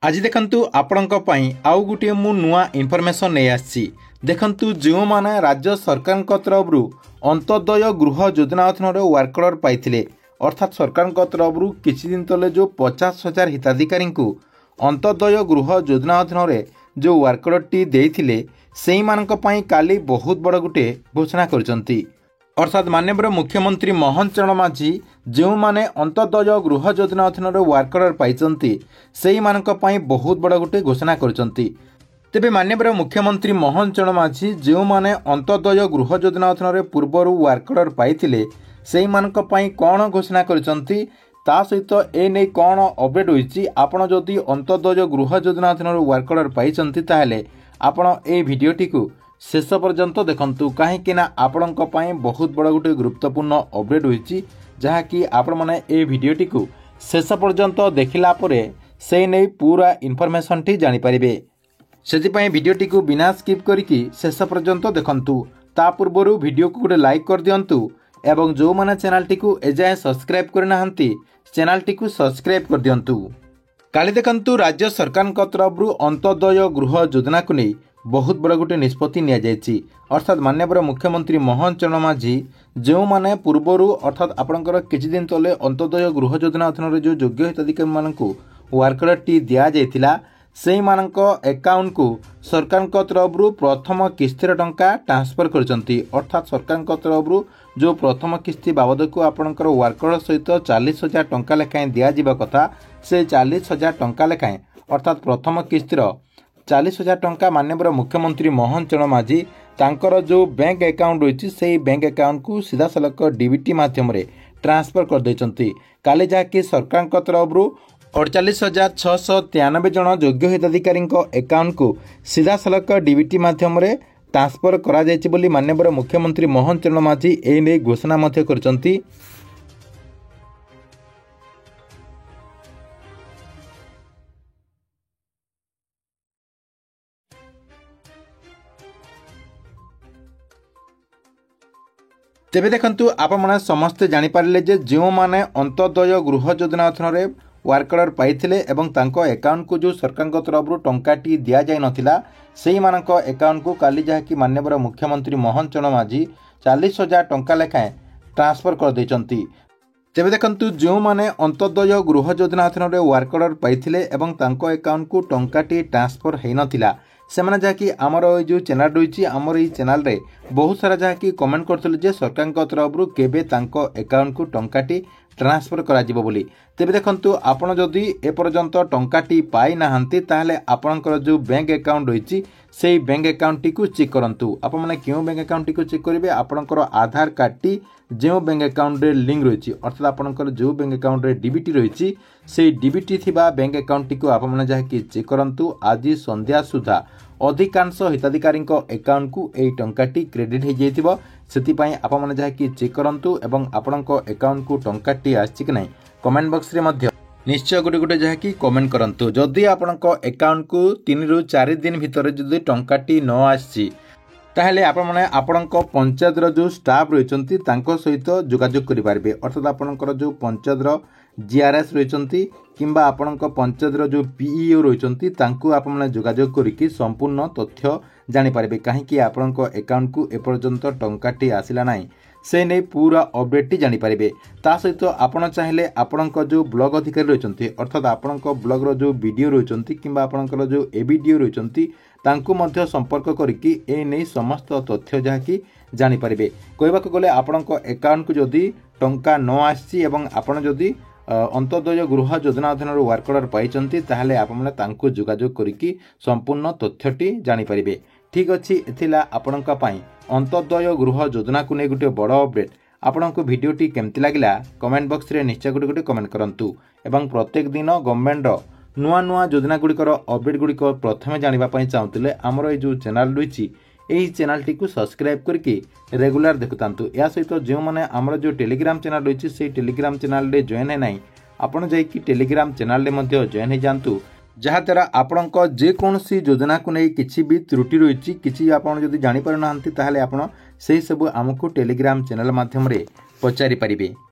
आज देखंतु आपणक पई आउ गुटे मु नुआ इनफॉरमेशन नहीं आछि। देखंतु जो माने राज्य सरकार तरफ अंत्योदय गृह योजना अधीन वर्कर पाइथिले अर्थात सरकार तरफ किछि दिन तले जो 50,000 हिताधिकारी को अंत्योदय गृह योजना अधीन जो वर्कर टी देइथिले सेही मानक पई काली बहुत बड़ गुटे घोषणा करचंती। अर्थात माननीय मुख्यमंत्री मोहन चरण माझी जो माने अंत्योदय गृह योजना अधीन वर्कर पाइचंती सेही मानक पई बहुत बड़ गुटे घोषणा करचंती। तेबे माननीय मुख्यमंत्री मोहन चरण माझी जो माने अंत्योदय गृह योजना अधीन पूर्वर वर्कर पाइथिले सेही मानक पई कोन घोषणा करचंती ता सहित ए नै कोन अपडेट होईची। आपण जदि अंत्योदय गृह योजना अधीन वर्कर पाइचंती ताहेले आपण ए भिडियोटी को शेष पर्यंत देखंतु कहीं आपणक पई बहुत बड़ गोटे गुरुत्वपूर्ण अपडेट होईची जहाँकि आपण माने ए भिडियोटी को शेष पर्यंत देखिला परे से नहीं पूरा इनफॉरमेशन टी जानि परिबे। सेति भिडियोटी को बिना स्किप करिकी शेष पर्यंत देखंतु। ता पूर्वरु भिडियो को गोटे लाइक कर दियंतु एवं जो माने चैनल टी को एजाय सब्सक्राइब करनाहंती चैनल टी को सब्सक्राइब कर दियंतु। काली देखंतु राज्य सरकार तरफ अंत्योदय गृह योजना को नहीं बहुत बड़ गोटे निष्पत्ति निया जायछि। अर्थात माननीय मुख्यमंत्री मोहन चरण माझी जो माने पूर्वरु अर्थात आपणकर किछि दिन तले अंत्योदय गृह योजना अधीन जो योग्य हिताधिकारी मानकु वर्कर टी दिया जायतिला सेही मानक अकाउंट को सरकार तरफ प्रथम किस्तिर टंका ट्रांसफर करचंती। अर्थात सरकार तरफ जो प्रथम किस्ती बाबद को आपणकर वर्कर सहित 40,000 टंका लेखाएं दिया जिबा कथा से 40,000 टंका लेखाएं अर्थात प्रथम किस्तिर 40,000 टंका माननीय मुख्यमंत्री मोहन चरण माझी तांकर जो बैंक अकाउंट रही से बैंक अकाउंट को सीधा सलख डीबीटी माध्यम ट्रांसफर कर देचंती। काले जहाँकि सरकार तरफ 48,693 जन योग्य हिताधिकारी अकाउंट को सीधा सलख डीबीटी माध्यम ट्रांसफर करा जायछि बोली माननीय मुख्यमंत्री मोहन चरण माझी ए नै घोषणा मध्य करचंती। तेबे देखंतु आपण माने समस्ते जानि पारले जे जो माने अंत्योदय गृह योजना अधीन वर्कर पाइथिले एवं तांको अकाउंट को जो सरकार तरफ टंकाटी दिया जाय नथिला सेही मानक अकाउंट को काली जहाँकि माननीय मुख्यमंत्री मोहन चरण माझी 40,000 टंका लेखाएं ट्रांसफर कर देचंती। तेबे देखंतु जो माने अंत्योदय गृह योजना अधीन वर्कर पाइथिले एवं तांको अकाउंट को टंकाटी ट्रांसफर हेई नथिला सेमाने जहाँकि आमर जो चैनल रही आमर ये चैनल रे बहुत सारा जहाँकि कमेंट करथिले जे सरकार तरफ केबे तांको अकाउंट को टंकाटी ट्रांसफर करा जिवो बोली। तेबे देखंतु आपण जदि ए पर्यंत टंकाटी पाई नाहंती ताहले आपणकर जो बैंक अकाउंट रही से बैंक अकाउंट टी को चेक करंतु। आपण माने क्यों बैंक अकाउंट टी को चेक करिवे आपणकर आधार कार्ड टी जो बैंक अकाउंट रे लिंक रही अर्थात आपणकर जो बैंक अकाउंट रे डीबीटी रही से डीबीटी थिबा बैंक अकाउंट टी को आपण माने जहाँकि चेक करंतु। आज संध्या सुधा अधिकांश हिताधिकारी अकाउंट को यही टंकाटी क्रेडिट हो जाइथिबो सेतिपई आपण माने जहाँकि चेक करंतु एवं आपणक अकाउंट को टंकाटी आछि कि नहीं कमेंट बॉक्स रे मध्य निश्चय गोटे गोटे जहाँकि कमेंट करंतु। जदि आपणक अकाउंट को 3 रु 4 दिन भितर जदि टंकाटी न आछि ताहले आपण माने आपणक पंचायत जो स्टाफ रहिचंती तांको सहित जोगाजोग करि पारबे। अर्थात आपणकर जो पंचायत जीआरएस रहिचंती किंबा आपणक पंचायत जो पीईओ रहिचंती तांको आपण माने जोगाजोग करिकि संपूर्ण तथ्य जानि पारबे काहेकि आपणक अकाउंट को एपर्यंत टंकाटी आसिला नाही से नहीं पूरा अपडेट टी जानि पारबे। ता सहित आपण चाहिले आपणक जो ब्लॉग अधिकारी रहिचंती अर्थात आपणक ब्लॉग रो जो वीडियो रहिचंती किंबा आपणकर जो एवीडियो रहिचंती तांको मध्य संपर्क करिकि ए नहीं समस्त तथ्य जहाँकि जानि पारबे। कहबाक गले आपणक अकाउंट को जदि टंका न आछि एवं आपण जदि अंत्योदय गृह योजना अधीन वर्कर पाइचंती ताहले आपण माने तांको जोगाजोग करिकि संपूर्ण तथ्यटी जानि पारिबे। ठीक अछि एथिला आपणक पई अंत्योदय गृह योजना को नै गुटे बड़ अपडेट। आपणक भिडियोटी केमति लागिला कमेंट बॉक्स रे निश्चय गुटे गुटे कमेंट करंतु एवं प्रत्येक दिन गवर्नमेंट नुआ नुआ योजना गुड़िकर अपडेट गुड़िक प्रथमे जानिबा पई चाहुतिले आमर ए जो चैनल रही यही चैनल टी को सब्सक्राइब करके रेगुलर देखुतांतु। या सहित जो माने आमर जो टेलीग्राम चैनल रही से टेलीग्राम चैनल रे जॉइन है नहीं आपण जाइकी टेलीग्राम चैनल रे मध्य जॉइन हो जांतु जहाँ द्वारा आपणक जेकोसी योजना को नहीं किसी भी त्रुटि रही किसी आपड़ जदि जानी पारना ताहले आपण से सब आमको टेलीग्राम चैनल माध्यम रे पचारि पारिबे।